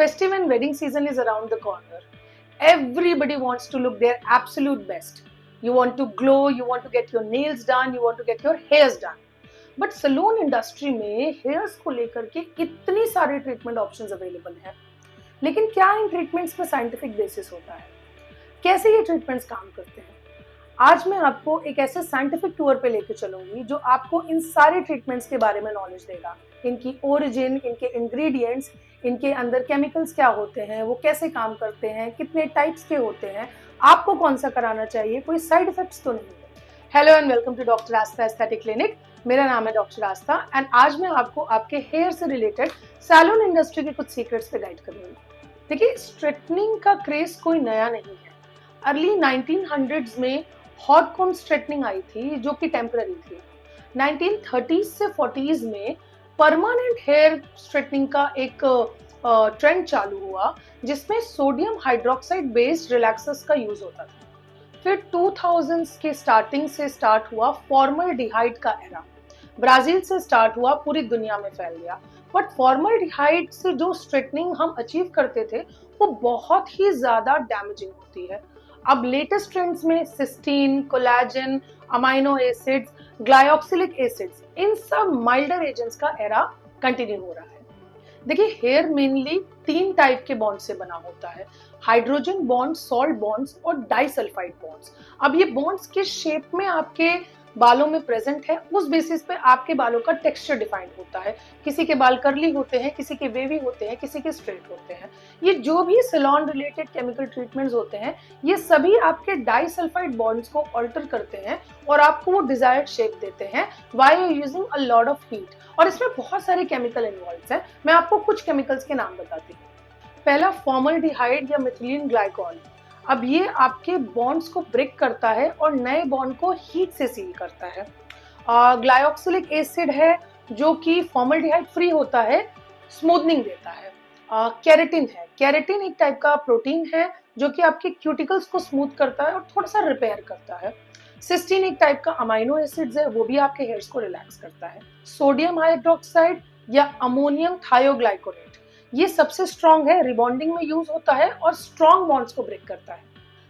Festive and wedding season is around the corner. Everybody wants to look their absolute best. You want to glow, you want to get your nails done, you want to get your hairs done. But salon industry में hairs को लेकर के इतनी सारे treatment options available हैं, लेकिन क्या इन treatments में साइंटिफिक बेसिस होता है? कैसे ये ट्रीटमेंट्स काम करते हैं? आज मैं आपको एक ऐसे साइंटिफिक टूर पे लेके चलूंगी जो आपको इन सारे ट्रीटमेंट्स के बारे में नॉलेज देगा, इनकी ओरिजिन, इनके इंग्रेडिएंट्स, इनके अंदर केमिकल्स क्या होते हैं, वो कैसे काम करते हैं, कितने टाइप्स के होते हैं, आपको कौन सा कराना चाहिए, कोई साइड इफेक्ट्स तो नहीं है। Hello and welcome to doctor Aastha aesthetic clinic. मेरा नाम है डॉक्टर आस्था एंड आज मैं आपको आपके हेयर से रिलेटेड सैलून इंडस्ट्री के कुछ सीक्रेट्स पे गाइड करूंगी। देखिए, स्ट्रेटनिंग का क्रेज कोई नया नहीं है। अर्ली 1900s में हॉट कॉम स्ट्रेटनिंग आई थी जो कि टेम्पररी थी। 1930s से 40s में परमानेंट हेयर स्ट्रेटनिंग का एक ट्रेंड चालू हुआ जिसमें सोडियम हाइड्रोक्साइड बेस्ड रिलैक्सर्स का यूज होता था। फिर 2000s के स्टार्टिंग से स्टार्ट हुआ फॉर्मल्डिहाइड का एरा। ब्राजील से स्टार्ट हुआ, पूरी दुनिया में फैल गया। बट फॉर्मल्डिहाइड से जो स्ट्रेटनिंग हम अचीव करते थे वो बहुत ही ज्यादा डैमेजिंग होती है। अब लेटेस्ट ट्रेंड्स में cysteine, collagen, amino acids, glyoxylic acids, इन सब माइल्डर एजेंट्स का एरा कंटिन्यू हो रहा है। देखिए, हेयर मेनली 3 टाइप के बॉन्ड से बना होता है: हाइड्रोजन बॉन्ड, सॉल्ट बॉन्ड्स और डाइसल्फाइड बॉन्ड्स। अब ये बॉन्ड्स किस शेप में आपके बालों में प्रेजेंट है, उस बेसिस पे आपके बालों का टेक्सचर डिफाइंड होता है। किसी के बाल कर्ली होते हैं, किसी के वेवी होते हैं, किसी के स्ट्रेट होते हैं। ये जो भी सैलून रिलेटेड केमिकल ट्रीटमेंट्स होते हैं, ये सभी आपके डाइसल्फाइड बॉन्ड्स को ऑल्टर करते हैं और आपको वो डिजायर्ड शेप देते हैं while using a lot of heat. और इसमें बहुत सारे केमिकल इन्वॉल्व हैं। मैं आपको कुछ केमिकल्स के नाम बताती हूँ। पहला, फॉर्मल्डिहाइड या मिथिलीन ग्लाइकॉल। अब ये आपके बॉन्ड्स को ब्रेक करता है और नए बॉन्ड को हीट से सील करता है। ग्लाइऑक्सिलिक एसिड है जो कि फॉर्मल्डिहाइड फ्री होता है, स्मूथनिंग देता है। केराटिन है, केराटिन एक टाइप का प्रोटीन है जो कि आपके क्यूटिकल्स को स्मूथ करता है और थोड़ा सा रिपेयर करता है। सिस्टीन एक टाइप का अमाइनो एसिड्स है, वो भी आपके हेयर्स को रिलैक्स करता है। सोडियम हाइड्रोक्साइड या अमोनियम थायोग्लाइकोनेट, ये सबसे स्ट्रॉन्ग है, रिबॉन्डिंग में यूज होता है और स्ट्रॉन्ग बॉन्ड्स को ब्रेक करता है।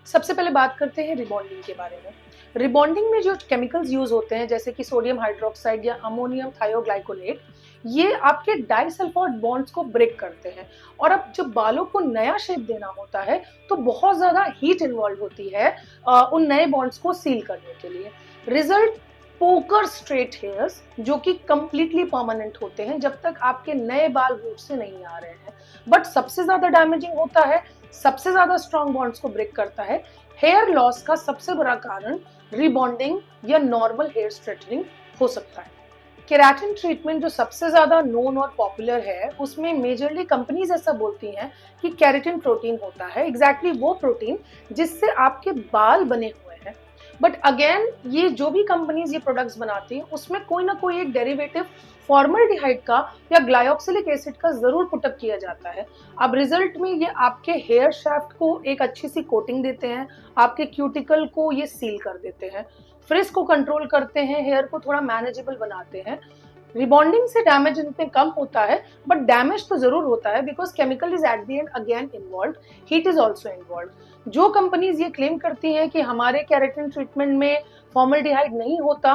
सबसे पहले बात करते हैं रिबॉन्डिंग के बारे में। रिबॉन्डिंग में जो केमिकल्स यूज होते हैं जैसे कि सोडियम हाइड्रोक्साइड या अमोनियम थायोग्लाइकोनेट, ये आपके डाइसल्फाइड बॉन्ड्स को ब्रेक करते हैं। और अब जब बालों को नया शेप देना होता है तो बहुत ज्यादा हीट इन्वॉल्व होती है उन नए बॉन्ड्स को सील करने के लिए। रिजल्ट, पोकर स्ट्रेट हेयर्स जो कि कंप्लीटली परमानेंट होते हैं जब तक आपके नए बाल रूट से नहीं आ रहे हैं। बट सबसे ज्यादा डैमेजिंग होता है, सबसे ज्यादा स्ट्रॉन्ग बॉन्ड्स को ब्रेक करता है। हेयर लॉस का सबसे बड़ा कारण रिबॉन्डिंग या नॉर्मल हेयर स्ट्रेटनिंग हो सकता है। केराटिन ट्रीटमेंट जो सबसे ज्यादा नोन और पॉपुलर है, उसमें मेजरली कंपनीज ऐसा बोलती हैं कि केराटिन प्रोटीन होता है, एग्जैक्टली वो प्रोटीन जिससे आपके बाल बने हुए हैं। बट अगेन, ये जो भी कंपनीज ये प्रोडक्ट्स बनाती हैं उसमें कोई ना कोई एक डेरिवेटिव फॉर्मल्डिहाइड का या ग्लाइऑक्सिलिक एसिड का जरूर पुटअप किया जाता है। अब रिजल्ट में ये आपके हेयर शाफ्ट को एक अच्छी सी कोटिंग देते हैं, आपके क्यूटिकल को ये सील कर देते हैं, फ्रिज को कंट्रोल करते हैं, हेयर को थोड़ा मैनेजेबल बनाते हैं। रिबॉन्डिंग से डैमेज इनमें कम होता है, बट डैमेज तो जरूर होता है because chemical is at the end again involve, heat is also involve. जो कंपनीज ये क्लेम करती हैं कि हमारे केराटिन ट्रीटमेंट में फॉर्मल्डिहाइड नहीं होता,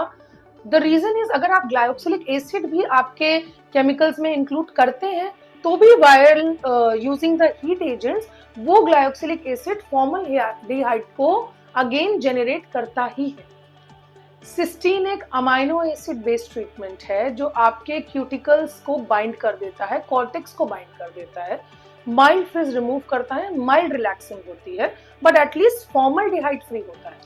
द रीजन इज अगर आप ग्लाइऑक्सिलिक एसिड भी आपके केमिकल्स में इंक्लूड करते हैं तो भी while using the heat agents, वो ग्लाइऑक्सिलिक एसिड फॉर्मल्डिहाइड को अगेन जेनरेट करता ही है। सिस्टीन एक अमाइनो एसिड बेस्ड ट्रीटमेंट है जो आपके क्यूटिकल्स को बाइंड कर देता है, कॉर्टेक्स को बाइंड कर देता है, माइल्ड फ्रिज रिमूव करता है, माइल्ड रिलैक्सिंग होती है, बट एटलीस्ट फॉर्मल्डिहाइड फ्री होता है।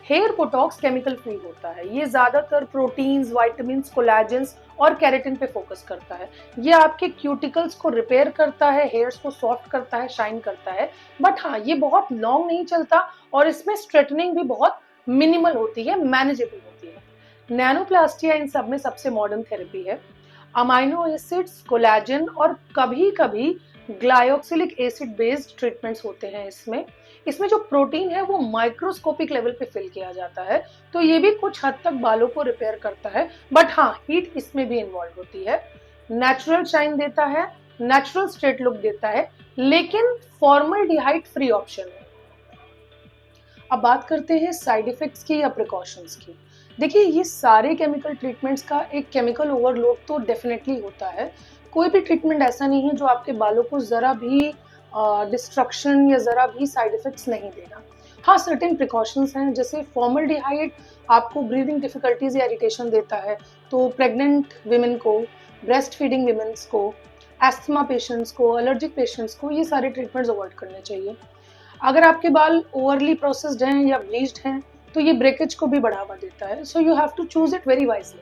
हेयर बोटॉक्स केमिकल फ्री होता है, ये ज्यादातर प्रोटीन्स, विटामिन्स, कोलेजन्स और केराटिन पे फोकस करता है। ये आपके क्यूटिकल्स को रिपेयर करता है, हेयर्स को सॉफ्ट करता है, शाइन करता है। बट हाँ, ये बहुत लॉन्ग नहीं चलता और इसमें स्ट्रेटनिंग भी बहुत मिनिमल होती है, मैनेजेबल होती है। नैनोप्लास्टिया इन सब में सबसे मॉडर्न थेरेपी है। अमाइनो एसिड्स, कोलेजन और कभी कभी ग्लाइऑक्सिलिक एसिड बेस्ड ट्रीटमेंट्स होते हैं। इसमें जो प्रोटीन है वो माइक्रोस्कोपिक लेवल पे फिल किया जाता है, तो ये भी कुछ हद तक बालों को रिपेयर करता है। बट हाँ, हीट इसमें भी इन्वॉल्व होती है। नेचुरल शाइन देता है, नेचुरल स्ट्रेट लुक देता है, लेकिन फॉर्मल्डिहाइड फ्री ऑप्शन है। अब बात करते हैं साइड इफेक्ट्स की या प्रिकॉशंस की। देखिए, ये सारे केमिकल ट्रीटमेंट्स का एक केमिकल ओवरलोड तो डेफिनेटली होता है। कोई भी ट्रीटमेंट ऐसा नहीं है जो आपके बालों को ज़रा भी डिस्ट्रक्शन या ज़रा भी साइड इफेक्ट्स नहीं देगा। हाँ, सर्टेन प्रिकॉशंस हैं, जैसे फॉर्मल्डिहाइड आपको ब्रीदिंग डिफिकल्टीज या इरिटेशन देता है, तो प्रेग्नेंट विमेन को, ब्रेस्ट फीडिंग विमेन्स को, एस्थमा पेशेंट्स को, एलर्जिक पेशेंट्स को ये सारे ट्रीटमेंट्स अवॉइड करने चाहिए। अगर आपके बाल ओवरली प्रोसेस्ड हैं या ब्लीच्ड हैं तो ये ब्रेकेज को भी बढ़ावा देता है, so you have to choose it very wisely.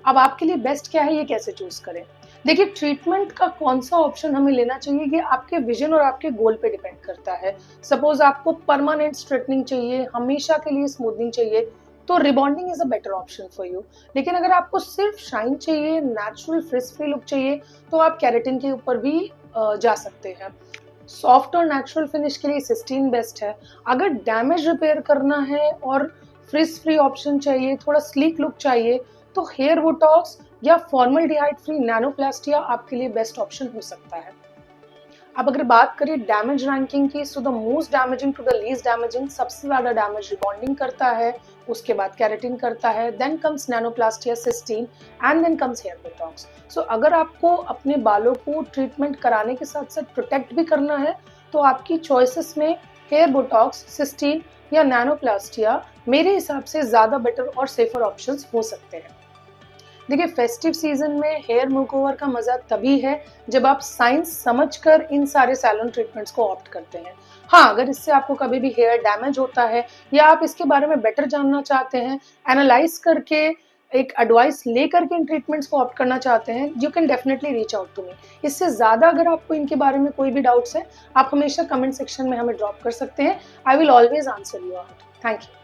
अब आपके लिए बेस्ट क्या है, ये कैसे चूज करें? देखिए, ट्रीटमेंट का कौन सा ऑप्शन हमें लेना चाहिए ये आपके विजन और आपके गोल पे डिपेंड करता है। सपोज आपको परमानेंट स्ट्रेटनिंग चाहिए, हमेशा के लिए स्मूथनिंग चाहिए, तो rebonding is a better option for you. लेकिन अगर आपको सिर्फ शाइन चाहिए, नेचुरल फ्रिज फ्री लुक चाहिए, तो आप केराटिन के ऊपर भी जा सकते हैं। सॉफ्ट और नेचुरल फिनिश के लिए सिस्टीन बेस्ट है। अगर डैमेज रिपेयर करना है और फ्रिज फ्री ऑप्शन चाहिए, थोड़ा स्लीक लुक चाहिए, तो हेयर बोटॉक्स या फॉर्मल्डिहाइड फ्री नैनोप्लास्टिया आपके लिए बेस्ट ऑप्शन हो सकता है। अब अगर बात करें डैमेज रैंकिंग की, so the most damaging to the least damaging, सबसे ज्यादा डैमेज रिबॉन्डिंग करता है, उसके बाद केराटिन करता है, then comes nanoplastia, cysteine, and then comes hair Botox. So अगर आपको अपने बालों को ट्रीटमेंट कराने के साथ साथ प्रोटेक्ट भी करना है, तो आपकी चॉइसेस में हेयर बोटॉक्स, सिस्टीन या नैनोप्लास्टिया मेरे हिसाब से ज्यादा बेटर और सेफर ऑप्शंस हो सकते हैं। देखिए, फेस्टिव सीजन में हेयर मेकओवर का मजा तभी है जब आप साइंस समझकर इन सारे सैलून ट्रीटमेंट्स को ऑप्ट करते हैं। हाँ, अगर इससे आपको कभी भी हेयर डैमेज होता है या आप इसके बारे में बेटर जानना चाहते हैं, एनालाइज करके एक एडवाइस लेकर के इन ट्रीटमेंट्स को ऑप्ट करना चाहते हैं, you can definitely reach out to me. इससे ज़्यादा अगर आपको इनके बारे में कोई भी डाउट्स है, आप हमेशा कमेंट सेक्शन में हमें ड्रॉप कर सकते हैं। I will always answer you out. Thank you.